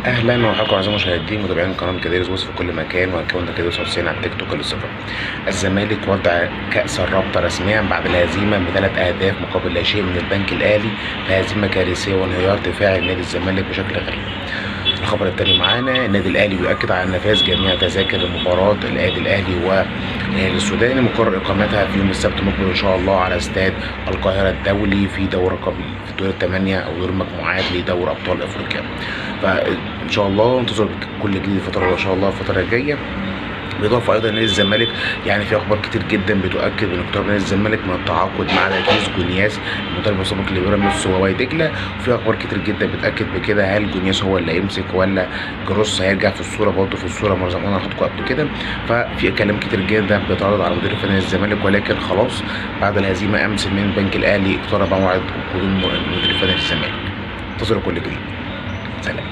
اهلا وحياكم اعزائي المشاهدين متابعين قناه كاديروس بص في كل مكان، واكونت كاديروس حسين على التيك توك الاستغرام. الزمالك وضع كاس الرابطه رسميا بعد الهزيمه ب3 اهداف مقابل لا شيء من البنك الاهلي في هزيمه كارثيه وانهيار دفاعي نادي الزمالك بشكل غريب. الخبر الثاني معانا، النادي الاهلي بيؤكد على نفاذ جميع تذاكر مباراه النادي الاهلي والسوداني مقرر اقامتها في يوم السبت المقبل ان شاء الله على استاد القاهره الدولي في دور دور الثمانيه او دور المجموعات لدوري ابطال افريقيا. فان شاء الله انتظروا كل جديد الفتره ان شاء الله الفتره الجايه. بالاضافه ايضا نادي الزمالك يعني في اخبار كتير جدا بتؤكد من اقتراب نادي الزمالك من التعاقد مع كيس جونياس المدرب السابق لبيراميدز ووادي دجله، وفي اخبار كتير جدا بتاكد بكده. هل جونياس هو اللي هيمسك ولا جروس هيرجع في الصوره؟ برضه في الصوره زي ما انا حاططكم قبل كده. ففي كلام كتير جدا بيتعرض على مدير فني الزمالك، ولكن خلاص بعد الهزيمه امس من البنك الاهلي اقترب موعد قدوم مدير فني الزمالك. انتظروا كل جديد. سلام.